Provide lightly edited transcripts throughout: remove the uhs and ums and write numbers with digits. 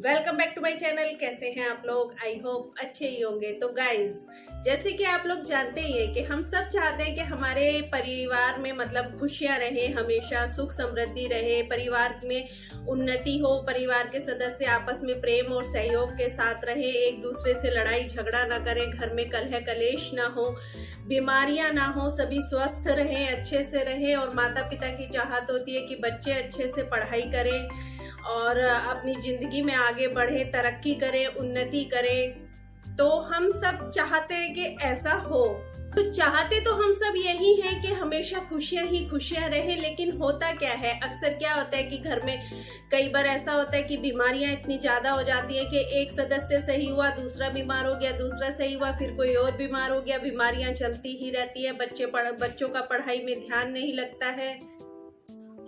Welcome back to my channel. कैसे हैं आप लोग? आई होप अच्छे ही होंगे। तो गाइज, जैसे कि आप लोग जानते ही हैं कि हम सब चाहते हैं कि हमारे परिवार में मतलब खुशियां रहे, हमेशा सुख समृद्धि रहे, परिवार में उन्नति हो, परिवार के सदस्य आपस में प्रेम और सहयोग के साथ रहे, एक दूसरे से लड़ाई झगड़ा ना करें, घर में कलह कलेश ना हो, बीमारियां ना हो, सभी स्वस्थ रहें, अच्छे से रहें। और माता पिता की चाहत होती है कि बच्चे अच्छे से पढ़ाई करें और अपनी जिंदगी में आगे बढ़े, तरक्की करें, उन्नति करें। तो हम सब चाहते हैं कि ऐसा हो। तो चाहते तो हम सब यही हैं कि हमेशा खुशियां ही खुशियां रहे। लेकिन होता क्या है, अक्सर क्या होता है कि घर में कई बार ऐसा होता है कि बीमारियां इतनी ज्यादा हो जाती है कि एक सदस्य सही हुआ, दूसरा बीमार हो गया, दूसरा सही हुआ, फिर कोई और बीमार हो गया, बीमारियां चलती ही रहती है। बच्चों का पढ़ाई में ध्यान नहीं लगता है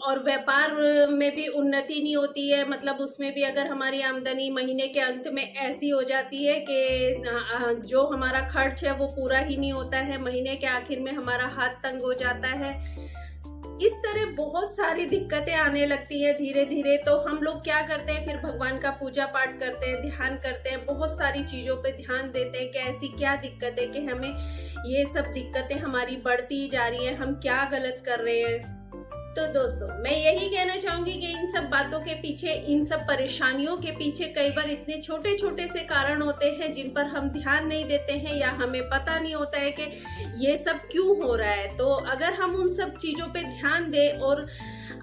और व्यापार में भी उन्नति नहीं होती है। मतलब उसमें भी अगर हमारी आमदनी महीने के अंत में ऐसी हो जाती है कि जो हमारा खर्च है वो पूरा ही नहीं होता है, महीने के आखिर में हमारा हाथ तंग हो जाता है। इस तरह बहुत सारी दिक्कतें आने लगती है धीरे धीरे। तो हम लोग क्या करते हैं, फिर भगवान का पूजा पाठ करते हैं, ध्यान करते हैं, बहुत सारी चीजों पे ध्यान देते हैं कि ऐसी क्या दिक्कत है कि हमें ये सब दिक्कतें हमारी बढ़ती जा रही है, हम क्या गलत कर रहे हैं। तो दोस्तों, मैं यही कहना चाहूंगी कि इन सब बातों के पीछे, इन सब परेशानियों के पीछे कई बार इतने छोटे छोटे से कारण होते हैं जिन पर हम ध्यान नहीं देते हैं या हमें पता नहीं होता है कि ये सब क्यों हो रहा है। तो अगर हम उन सब चीजों पे ध्यान दें और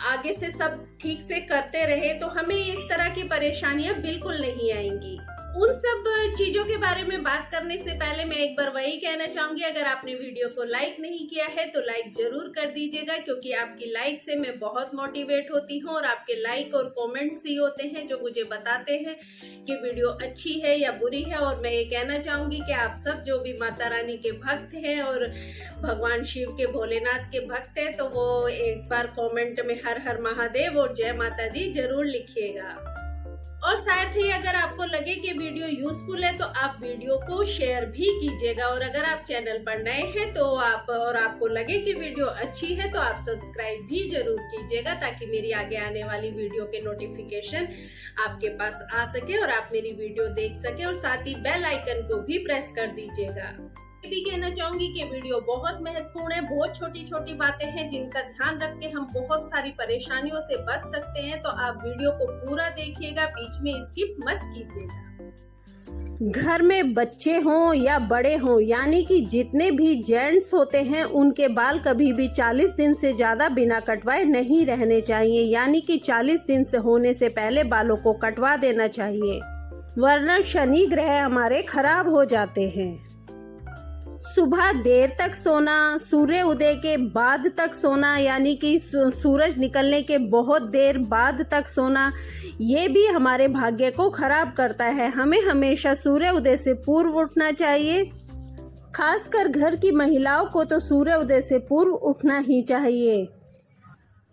आगे से सब ठीक से करते रहे तो हमें इस तरह की परेशानियां बिल्कुल नहीं आएंगी। उन सब चीजों के बारे में बात करने से पहले मैं एक बार वही कहना चाहूंगी, अगर आपने वीडियो को लाइक नहीं किया है तो लाइक जरूर कर दीजिएगा, क्योंकि आपकी लाइक से मैं बहुत मोटिवेट होती हूँ और आपके लाइक और कमेंट्स ही होते हैं जो मुझे बताते हैं कि वीडियो अच्छी है या बुरी है। और मैं ये कहना चाहूंगी कि आप सब जो भी माता रानी के भक्त हैं और भगवान शिव के, भोलेनाथ के भक्त हैं, तो वो एक बार कॉमेंट में हर हर महादेव और जय माता दी जरूर लिखिएगा। और साथ ही अगर आपको लगे कि वीडियो यूजफुल है तो आप वीडियो को शेयर भी कीजिएगा। और अगर आप चैनल पर नए हैं तो आपको लगे कि वीडियो अच्छी है तो आप सब्सक्राइब भी जरूर कीजिएगा, ताकि मेरी आगे आने वाली वीडियो के नोटिफिकेशन आपके पास आ सके और आप मेरी वीडियो देख सके। और साथ ही बेल आइकन को भी प्रेस कर दीजिएगा। भी कहना चाहूंगी कि वीडियो बहुत महत्वपूर्ण है, बहुत छोटी छोटी बातें हैं जिनका ध्यान रख के हम बहुत सारी परेशानियों से बच सकते हैं। तो आप वीडियो को पूरा देखिएगा, बीच में स्किप मत कीजिएगा। घर में बच्चे हों या बड़े हों, यानी कि जितने भी जेंट्स होते हैं, उनके बाल कभी भी 40 दिन से ज्यादा बिना कटवाए नहीं रहने चाहिए। यानी कि 40 दिन से होने से पहले बालों को कटवा देना चाहिए, वरना शनि ग्रह हमारे खराब हो जाते हैं। सुबह देर तक सोना, सूर्य उदय के बाद तक सोना, यानी कि सूरज निकलने के बहुत देर बाद तक सोना, ये भी हमारे भाग्य को खराब करता है। हमें हमेशा सूर्य उदय से पूर्व उठना चाहिए। खासकर घर की महिलाओं को तो सूर्य उदय से पूर्व उठना ही चाहिए।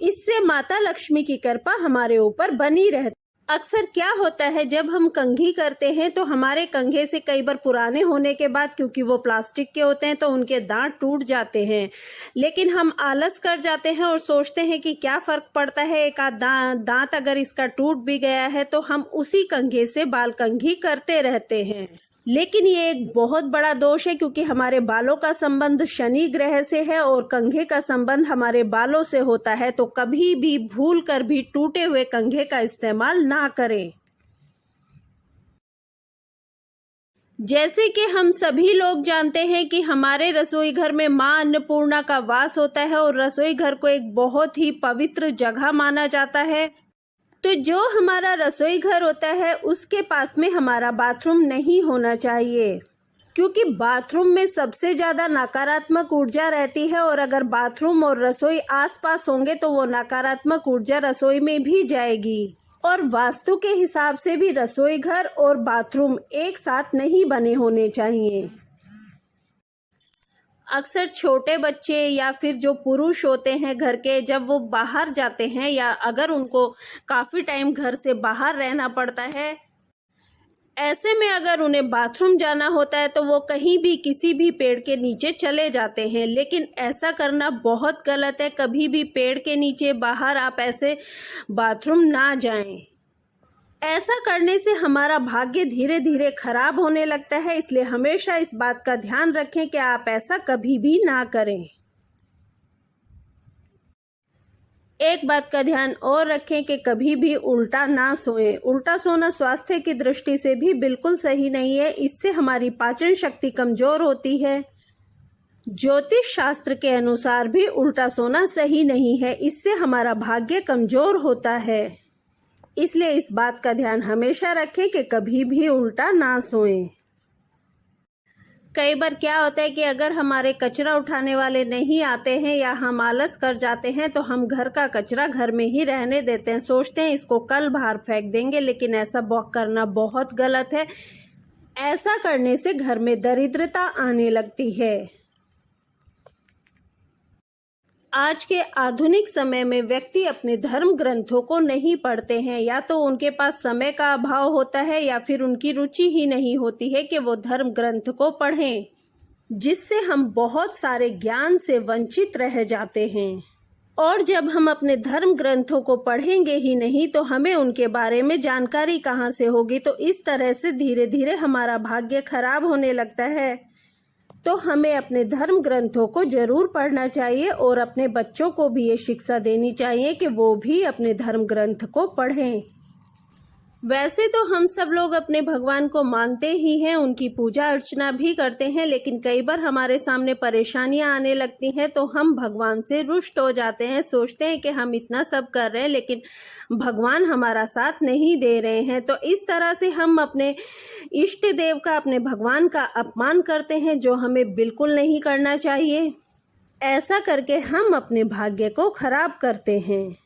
इससे माता लक्ष्मी की कृपा हमारे ऊपर बनी रहती। अक्सर क्या होता है, जब हम कंघी करते हैं तो हमारे कंघे से कई बार पुराने होने के बाद, क्योंकि वो प्लास्टिक के होते हैं, तो उनके दांत टूट जाते हैं। लेकिन हम आलस कर जाते हैं और सोचते हैं कि क्या फर्क पड़ता है, एक आध दांत अगर इसका टूट भी गया है तो हम उसी कंघे से बाल कंघी करते रहते हैं। लेकिन ये एक बहुत बड़ा दोष है, क्योंकि हमारे बालों का संबंध शनि ग्रह से है और कंघे का संबंध हमारे बालों से होता है। तो कभी भी भूल कर भी टूटे हुए कंघे का इस्तेमाल ना करें। जैसे कि हम सभी लोग जानते हैं कि हमारे रसोई घर में मां अन्नपूर्णा का वास होता है और रसोई घर को एक बहुत ही पवित्र जगह माना जाता है। तो जो हमारा रसोई घर होता है उसके पास में हमारा बाथरूम नहीं होना चाहिए, क्योंकि बाथरूम में सबसे ज्यादा नकारात्मक ऊर्जा रहती है। और अगर बाथरूम और रसोई आसपास होंगे तो वो नकारात्मक ऊर्जा रसोई में भी जाएगी। और वास्तु के हिसाब से भी रसोई घर और बाथरूम एक साथ नहीं बने होने चाहिए। अक्सर छोटे बच्चे या फिर जो पुरुष होते हैं घर के, जब वो बाहर जाते हैं या अगर उनको काफ़ी टाइम घर से बाहर रहना पड़ता है ऐसे में अगर उन्हें बाथरूम जाना होता है तो वो कहीं भी किसी भी पेड़ के नीचे चले जाते हैं, लेकिन ऐसा करना बहुत गलत है। कभी भी पेड़ के नीचे बाहर आप ऐसे बाथरूम ना जाएं। ऐसा करने से हमारा भाग्य धीरे धीरे खराब होने लगता है, इसलिए हमेशा इस बात का ध्यान रखें कि आप ऐसा कभी भी ना करें। एक बात का ध्यान और रखें कि कभी भी उल्टा ना सोएं। उल्टा सोना स्वास्थ्य की दृष्टि से भी बिल्कुल सही नहीं है। इससे हमारी पाचन शक्ति कमजोर होती है। ज्योतिष शास्त्र के अनुसार भी उल्टा सोना सही नहीं है, इससे हमारा भाग्य कमजोर होता है। इसलिए इस बात का ध्यान हमेशा रखें कि कभी भी उल्टा ना सोएं। कई बार क्या होता है कि अगर हमारे कचरा उठाने वाले नहीं आते हैं या हम आलस कर जाते हैं तो हम घर का कचरा घर में ही रहने देते हैं, सोचते हैं इसको कल बाहर फेंक देंगे, लेकिन ऐसा करना बहुत गलत है। ऐसा करने से घर में दरिद्रता आने लगती है। आज के आधुनिक समय में व्यक्ति अपने धर्म ग्रंथों को नहीं पढ़ते हैं, या तो उनके पास समय का अभाव होता है या फिर उनकी रुचि ही नहीं होती है कि वो धर्म ग्रंथ को पढ़ें, जिससे हम बहुत सारे ज्ञान से वंचित रह जाते हैं। और जब हम अपने धर्म ग्रंथों को पढ़ेंगे ही नहीं तो हमें उनके बारे में जानकारी कहाँ से होगी। तो इस तरह से धीरे धीरे हमारा भाग्य खराब होने लगता है। तो हमें अपने धर्म ग्रंथों को जरूर पढ़ना चाहिए और अपने बच्चों को भी ये शिक्षा देनी चाहिए कि वो भी अपने धर्म ग्रंथ को पढ़ें। वैसे तो हम सब लोग अपने भगवान को मानते ही हैं, उनकी पूजा अर्चना भी करते हैं, लेकिन कई बार हमारे सामने परेशानियां आने लगती हैं तो हम भगवान से रुष्ट हो जाते हैं। सोचते हैं कि हम इतना सब कर रहे हैं लेकिन भगवान हमारा साथ नहीं दे रहे हैं। तो इस तरह से हम अपने इष्ट देव का, अपने भगवान का अपमान करते हैं, जो हमें बिल्कुल नहीं करना चाहिए। ऐसा करके हम अपने भाग्य को खराब करते हैं।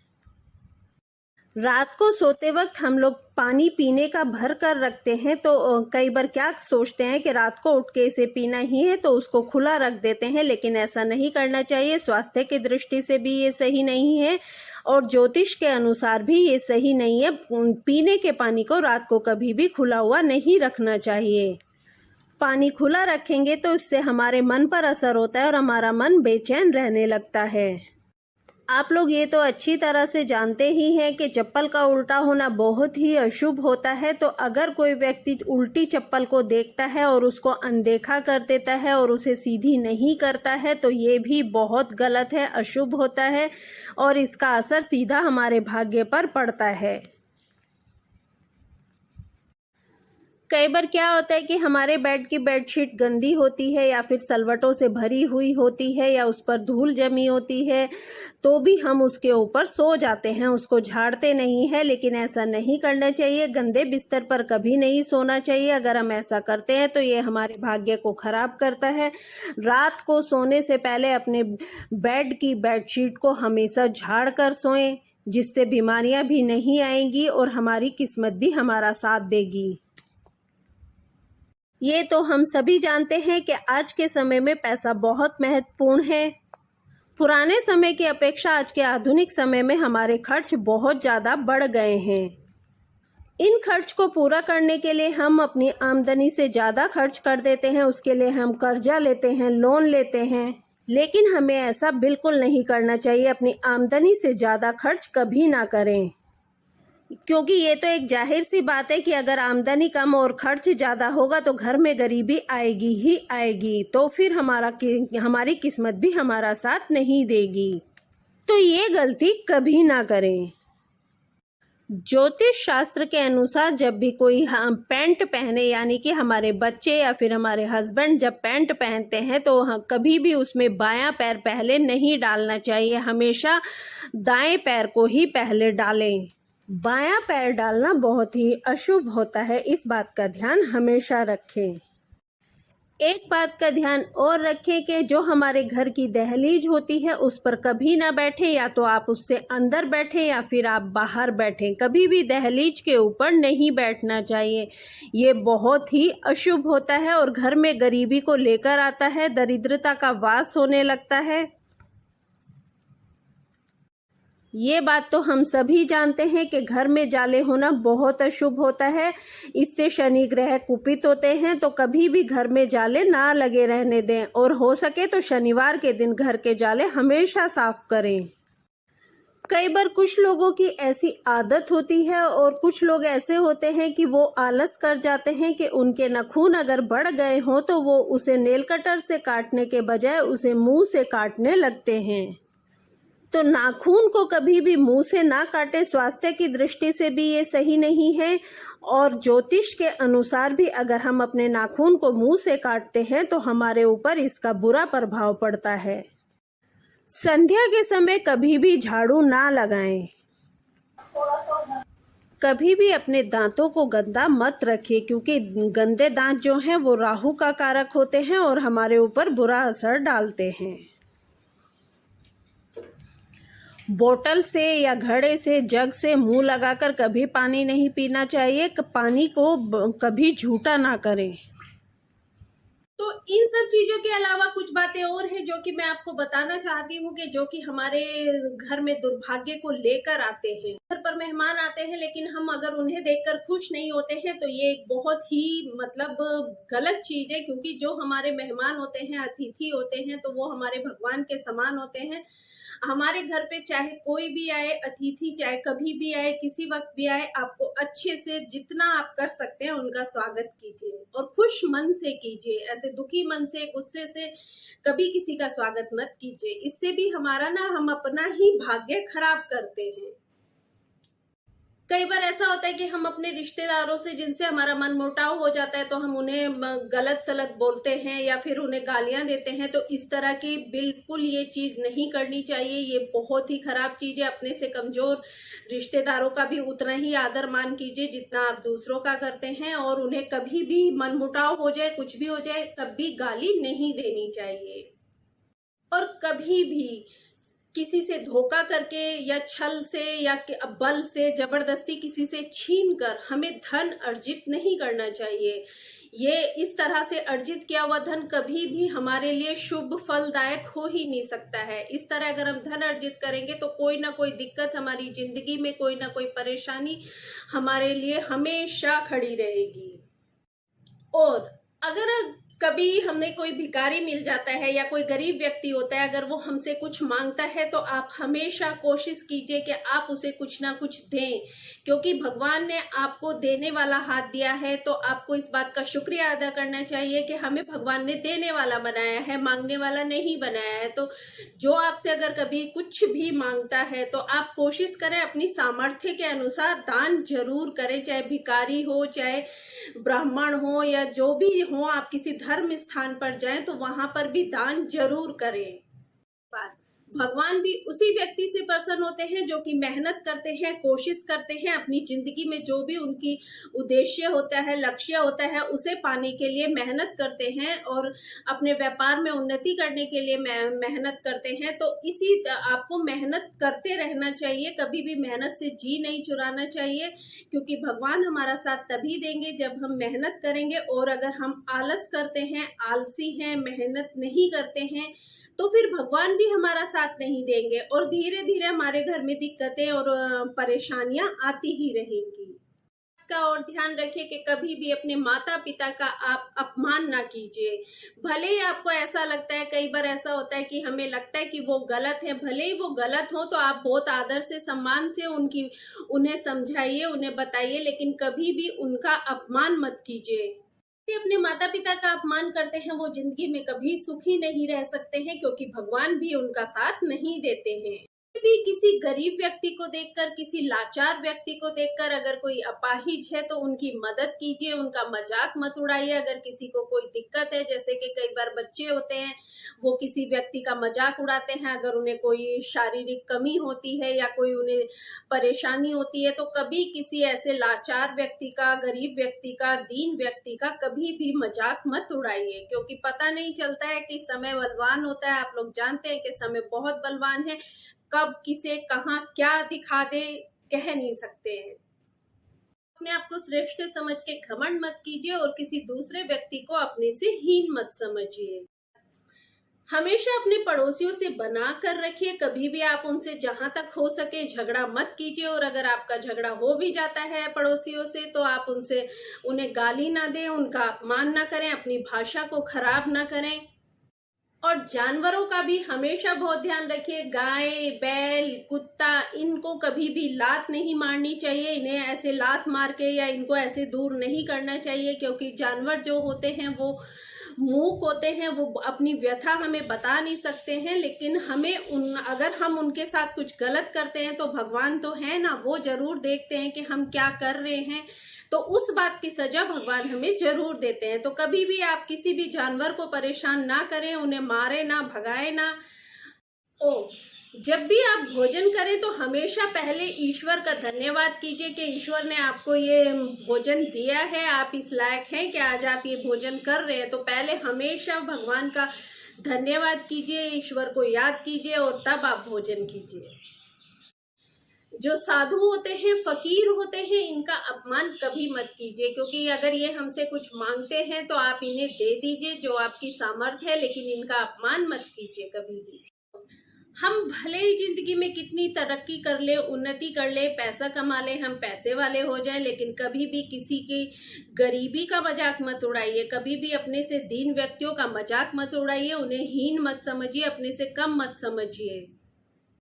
रात को सोते वक्त हम लोग पानी पीने का भर कर रखते हैं, तो कई बार क्या सोचते हैं कि रात को उठ के इसे पीना ही है तो उसको खुला रख देते हैं, लेकिन ऐसा नहीं करना चाहिए। स्वास्थ्य की दृष्टि से भी ये सही नहीं है और ज्योतिष के अनुसार भी ये सही नहीं है। पीने के पानी को रात को कभी भी खुला हुआ नहीं रखना चाहिए। पानी खुला रखेंगे तो इससे हमारे मन पर असर होता है और हमारा मन बेचैन रहने लगता है। आप लोग ये तो अच्छी तरह से जानते ही हैं कि चप्पल का उल्टा होना बहुत ही अशुभ होता है। तो अगर कोई व्यक्ति उल्टी चप्पल को देखता है और उसको अनदेखा कर देता है और उसे सीधी नहीं करता है तो ये भी बहुत गलत है, अशुभ होता है और इसका असर सीधा हमारे भाग्य पर पड़ता है। कई बार क्या होता है कि हमारे बेड की बेडशीट गंदी होती है या फिर सलवटों से भरी हुई होती है या उस पर धूल जमी होती है, तो भी हम उसके ऊपर सो जाते हैं, उसको झाड़ते नहीं है। लेकिन ऐसा नहीं करना चाहिए। गंदे बिस्तर पर कभी नहीं सोना चाहिए। अगर हम ऐसा करते हैं तो ये हमारे भाग्य को खराब करता है। रात को सोने से पहले अपने बेड की बेडशीट को हमेशा झाड़ कर सोएं, जिससे बीमारियां भी नहीं आएंगी और हमारी किस्मत भी हमारा साथ देगी। ये तो हम सभी जानते हैं कि आज के समय में पैसा बहुत महत्वपूर्ण है। पुराने समय की अपेक्षा आज के आधुनिक समय में हमारे खर्च बहुत ज़्यादा बढ़ गए हैं। इन खर्च को पूरा करने के लिए हम अपनी आमदनी से ज़्यादा खर्च कर देते हैं। उसके लिए हम कर्जा लेते हैं, लोन लेते हैं, लेकिन हमें ऐसा बिल्कुल नहीं करना चाहिए। अपनी आमदनी से ज़्यादा खर्च कभी ना करें, क्योंकि ये तो एक जाहिर सी बात है कि अगर आमदनी कम और खर्च ज़्यादा होगा तो घर में गरीबी आएगी ही आएगी। तो फिर हमारी किस्मत भी हमारा साथ नहीं देगी। तो ये गलती कभी ना करें। ज्योतिष शास्त्र के अनुसार जब भी कोई हम पैंट पहने, यानी कि हमारे बच्चे या फिर हमारे हस्बैंड जब पैंट पहनते हैं तो कभी भी उसमें बायां पैर पहले नहीं डालना चाहिए। हमेशा दाएं पैर को ही पहले डालें। बायां पैर डालना बहुत ही अशुभ होता है, इस बात का ध्यान हमेशा रखें। एक बात का ध्यान और रखें कि जो हमारे घर की दहलीज होती है उस पर कभी ना बैठे, या तो आप उससे अंदर बैठे या फिर आप बाहर बैठें। कभी भी दहलीज के ऊपर नहीं बैठना चाहिए। ये बहुत ही अशुभ होता है और घर में गरीबी को लेकर आता है, दरिद्रता का वास होने लगता है। ये बात तो हम सभी जानते हैं कि घर में जाले होना बहुत अशुभ होता है। इससे शनि ग्रह कुपित होते हैं, तो कभी भी घर में जाले ना लगे रहने दें और हो सके तो शनिवार के दिन घर के जाले हमेशा साफ करें। कई बार कुछ लोगों की ऐसी आदत होती है और कुछ लोग ऐसे होते हैं कि वो आलस कर जाते हैं कि उनके नाखून अगर बढ़ गए हों तो वो उसे नेल कटर से काटने के बजाय उसे मुंह से काटने लगते हैं। तो नाखून को कभी भी मुंह से ना काटे, स्वास्थ्य की दृष्टि से भी ये सही नहीं है। और ज्योतिष के अनुसार भी अगर हम अपने नाखून को मुंह से काटते हैं तो हमारे ऊपर इसका बुरा प्रभाव पड़ता है। संध्या के समय कभी भी झाड़ू ना लगाएं। कभी भी अपने दांतों को गंदा मत रखिए, क्योंकि गंदे दांत जो हैं वो राहु का कारक होते हैं और हमारे ऊपर बुरा असर डालते हैं। बोतल से या घड़े से, जग से मुंह लगाकर कभी पानी नहीं पीना चाहिए। पानी को कभी झूठा ना करें। तो इन सब चीजों के अलावा कुछ बातें और हैं जो कि मैं आपको बताना चाहती हूँ कि जो कि हमारे घर में दुर्भाग्य को लेकर आते हैं। घर पर मेहमान आते हैं लेकिन हम अगर उन्हें देखकर खुश नहीं होते हैं तो ये एक बहुत ही मतलब गलत चीज है, क्योंकि जो हमारे मेहमान होते हैं, अतिथि होते हैं, तो वो हमारे भगवान के समान होते हैं। हमारे घर पे चाहे कोई भी आए, अतिथि चाहे कभी भी आए, किसी वक्त भी आए, आपको अच्छे से जितना आप कर सकते हैं उनका स्वागत कीजिए और खुश मन से कीजिए। ऐसे दुखी मन से, गुस्से से कभी किसी का स्वागत मत कीजिए। इससे भी हमारा हम अपना ही भाग्य खराब करते हैं। कई बार ऐसा होता है कि हम अपने रिश्तेदारों से जिनसे हमारा मन मुटाव हो जाता है तो हम उन्हें गलत सलत बोलते हैं या फिर उन्हें गालियां देते हैं। तो इस तरह की बिल्कुल ये चीज नहीं करनी चाहिए। ये बहुत ही खराब चीज है। अपने से कमजोर रिश्तेदारों का भी उतना ही आदर मान कीजिए जितना आप दूसरों का करते हैं, और उन्हें कभी भी मन मुटाव हो जाए, कुछ भी हो जाए, तब भी गाली नहीं देनी चाहिए। और कभी भी किसी से धोखा करके या छल से या बल से, जबरदस्ती किसी से छीन कर हमें धन अर्जित नहीं करना चाहिए। ये इस तरह से अर्जित किया हुआ धन कभी भी हमारे लिए शुभ फलदायक हो ही नहीं सकता है। इस तरह अगर हम धन अर्जित करेंगे तो कोई ना कोई दिक्कत हमारी जिंदगी में, कोई ना कोई परेशानी हमारे लिए हमेशा खड़ी रहेगी। और अगर कभी हमें कोई भिखारी मिल जाता है या कोई गरीब व्यक्ति होता है, अगर वो हमसे कुछ मांगता है तो आप हमेशा कोशिश कीजिए कि आप उसे कुछ ना कुछ दें, क्योंकि भगवान ने आपको देने वाला हाथ दिया है। तो आपको इस बात का शुक्रिया अदा करना चाहिए कि हमें भगवान ने देने वाला बनाया है, मांगने वाला नहीं बनाया है। तो जो आपसे अगर कभी कुछ भी मांगता है तो आप कोशिश करें अपनी सामर्थ्य के अनुसार दान जरूर करें, चाहे भिखारी हो, चाहे ब्राह्मण हो, या जो भी हो। आप किसी धर्म स्थान पर जाएं तो वहां पर भी दान जरूर करें। भगवान भी उसी व्यक्ति से प्रसन्न होते हैं जो कि मेहनत करते हैं, कोशिश करते हैं, अपनी जिंदगी में जो भी उनकी उद्देश्य होता है, लक्ष्य होता है, उसे पाने के लिए मेहनत करते हैं और अपने व्यापार में उन्नति करने के लिए मेहनत करते हैं। तो इसी आपको मेहनत करते रहना चाहिए, कभी भी मेहनत से जी नहीं चुराना चाहिए, क्योंकि भगवान हमारा साथ तभी देंगे जब हम मेहनत करेंगे। और अगर हम आलस करते हैं, आलसी हैं, मेहनत नहीं करते हैं, तो फिर भगवान भी हमारा साथ नहीं देंगे और धीरे धीरे हमारे घर में दिक्कतें और परेशानियां आती ही रहेंगी। का और ध्यान रखिए कि कभी भी अपने माता पिता का आप अपमान ना कीजिए। भले ही आपको ऐसा लगता है, कई बार ऐसा होता है कि हमें लगता है कि वो गलत है, भले ही वो गलत हो तो आप बहुत आदर से, सम्मान से उन्हें समझाइए, उन्हें बताइए, लेकिन कभी भी उनका अपमान मत कीजिए। अपने माता पिता का अपमान करते हैं वो जिंदगी में कभी सुखी नहीं रह सकते हैं, क्योंकि भगवान भी उनका साथ नहीं देते हैं। भी किसी गरीब व्यक्ति को देखकर, किसी लाचार व्यक्ति को देखकर अगर कोई अपाहिज है तो उनकी मदद कीजिए, उनका मजाक मत उड़ाइए। अगर किसी को कोई दिक्कत है, जैसे कि कई बार बच्चे होते हैं वो किसी व्यक्ति का मजाक उड़ाते हैं, अगर उन्हें कोई शारीरिक कमी होती है या कोई उन्हें परेशानी होती है, तो कभी किसी ऐसे लाचार व्यक्ति का, गरीब व्यक्ति का, दीन व्यक्ति का कभी भी मजाक मत उड़ाइए, क्योंकि पता नहीं चलता है कि समय बलवान होता है। आप लोग जानते हैं कि समय बहुत बलवान है, कब किसे कहाँ क्या दिखा दे कह नहीं सकते हैं। अपने आप को श्रेष्ठ समझ के घमंड मत कीजिए और किसी दूसरे व्यक्ति को अपने से हीन मत समझिए। हमेशा अपने पड़ोसियों से बना कर रखिए, कभी भी आप उनसे जहां तक हो सके झगड़ा मत कीजिए, और अगर आपका झगड़ा हो भी जाता है पड़ोसियों से तो आप उन्हें गाली ना दें, उनका अपमान ना करें, अपनी भाषा को खराब ना करें। और जानवरों का भी हमेशा बहुत ध्यान रखिए, गाय, बैल, कुत्ता, इनको कभी भी लात नहीं मारनी चाहिए, इन्हें ऐसे लात मार के या इनको ऐसे दूर नहीं करना चाहिए, क्योंकि जानवर जो होते हैं वो मूक होते हैं, वो अपनी व्यथा हमें बता नहीं सकते हैं, लेकिन अगर हम उनके साथ कुछ गलत करते हैं तो भगवान तो है ना, वो जरूर देखते हैं कि हम क्या कर रहे हैं, तो उस बात की सजा भगवान हमें जरूर देते हैं। तो कभी भी आप किसी भी जानवर को परेशान ना करें, उन्हें मारे ना, भगाए ना। ओ, जब भी आप भोजन करें तो हमेशा पहले ईश्वर का धन्यवाद कीजिए कि ईश्वर ने आपको ये भोजन दिया है, आप इस लायक हैं कि आज आप ये भोजन कर रहे हैं। तो पहले हमेशा भगवान का धन्यवाद कीजिए, ईश्वर को याद कीजिए और तब आप भोजन कीजिए। जो साधु होते हैं, फकीर होते हैं, इनका अपमान कभी मत कीजिए, क्योंकि अगर ये हमसे कुछ मांगते हैं तो आप इन्हें दे दीजिए जो आपकी सामर्थ्य है, लेकिन इनका अपमान मत कीजिए कभी भी। हम भले ही जिंदगी में कितनी तरक्की कर ले, उन्नति कर ले, पैसा कमा ले, हम पैसे वाले हो जाए, लेकिन कभी भी किसी की गरीबी का मजाक मत उड़ाइए, कभी भी अपने से दीन व्यक्तियों का मजाक मत उड़ाइए, उन्हें हीन मत समझिए, अपने से कम मत समझिए।